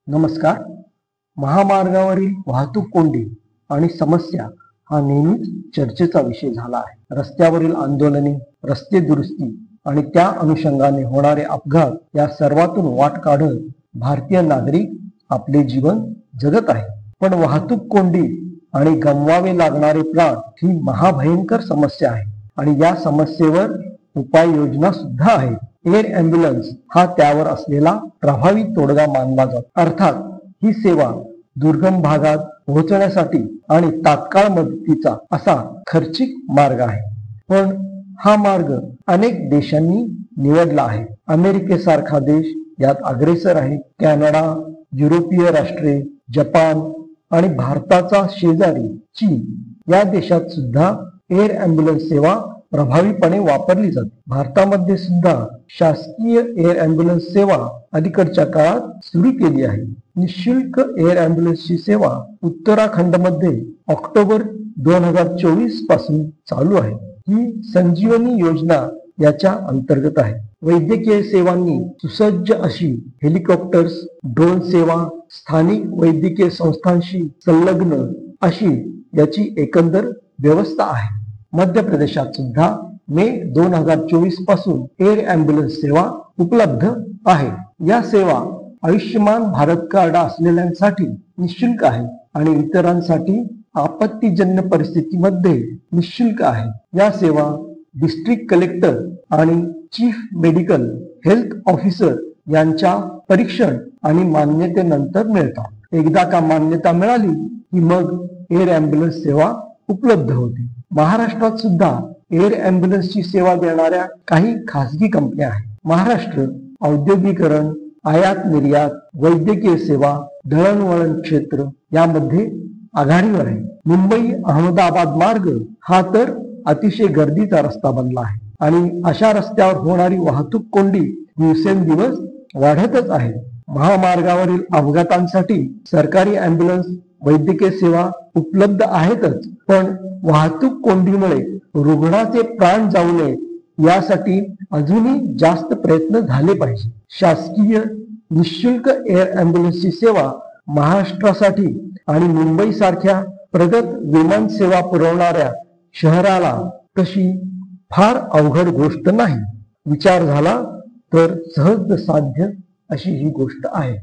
नमस्कार. महामार्गावरील वाहतूक कोंडी आणि समस्या हा नेहमीच चर्चेचा विषय झाला आहे. रस्त्यावरील आंदोलने, रस्ते दुरुस्ती आणि त्या अनुषंगाने होणारे अपघात या सर्वातून वाट काढत भारतीय नागरिक आपले जीवन जगत आहे. पण वाहतूक कोंडी आणि गमवावे लागणारे प्राण ही महाभयंकर समस्या आहे आणि या समस्येवर उपाययोजना सुद्धा आहेत. एअर ॲम्ब्युलन्स हा त्यावर असलेला प्रभावी तोडगा मानला जातो. अर्थात ही सेवा दुर्गम भागात पोहोचण्यासाठी आणि तात्काळ मदतीचा असा खर्चिक मार्ग आहे. पण हा मार्ग अनेक देशांनी निवडला आहे. अमेरिकेसारखा देश यात अग्रेसर आहे. कॅनडा, युरोपीय राष्ट्रे, जपान आणि भारताचा शेजारी चीन या देशात सुद्धा एअर ॲम्ब्युलन्स सेवा प्रभावीपणे वापरली जाते. भारतामध्ये सुद्धा शासकीय एअर ॲम्ब्युलन्स सेवा अलीकडच्या काळात सुरू केली आहे. निशुल्क एअर ॲम्ब्युलन्सची सेवा उत्तराखंडमध्ये ऑक्टोबर 2024 पासून चालू आहे. ही संजीवनी योजना याच्या अंतर्गत आहे. वैद्यकीय सेवांनी सुसज्ज अशी हेलिकॉप्टर्स, ड्रोन सेवा, स्थानिक वैद्यकीय संस्थांशी संलग्न अशी याची एकंदर व्यवस्था आहे. मध्य प्रदेशात सुद्धा मे 2024 पासून एअर ॲम्ब्युलन्स सेवा उपलब्ध आहे. या सेवा आयुष्यमान भारत कार्ड असलेल्यांसाठी निशुल्क आहे आणि इतरांसाठी आपत्तीजन्य परिस्थितीमध्ये निशुल्क आहे. या सेवा डिस्ट्रिक्ट कलेक्टर आणि चीफ मेडिकल हेल्थ ऑफिसर यांच्या परीक्षण आणि मान्यतेनंतर मिळतात. एकदा का मान्यता मिळाली की मग एअर ॲम्ब्युलन्स सेवा उपलब्ध होते. महाराष्ट्रात सुद्धा एअर ॲम्ब्युलन्सची सेवा देणाऱ्या काही खासगी कंपन्या आहेत. महाराष्ट्र औद्योगिकरण, आयात निर्यात, वैद्यकीय सेवा, दळणवळण क्षेत्र यामध्ये आघाडीवर आहे. मुंबई अहमदाबाद मार्ग हा तर अतिशय गर्दीचा रस्ता बनला आहे आणि अशा रस्त्यावर होणारी वाहतूक कोंडी दिवसेंदिवस वाढतच आहे. महामार्गावरील अपघातांसाठी सरकारी ॲम्ब्युलन्स, वैद्यकीय सेवा उपलब्ध आहेतच, पण वाहतूक कोंडीमुळे रुग्णाचे प्राण जाऊ नये यासाठी अजूनही जास्त प्रयत्न झाले पाहिजे. शासकीय निशुल्क एअर ॲम्ब्युलन्सची सेवा महाराष्ट्रासाठी आणि मुंबई सारख्या प्रगत विमान सेवा पुरवणाऱ्या शहराला तशी फार अवघड गोष्ट नाही. विचार झाला तर सहज साध्य अशी ही गोष्ट आहे.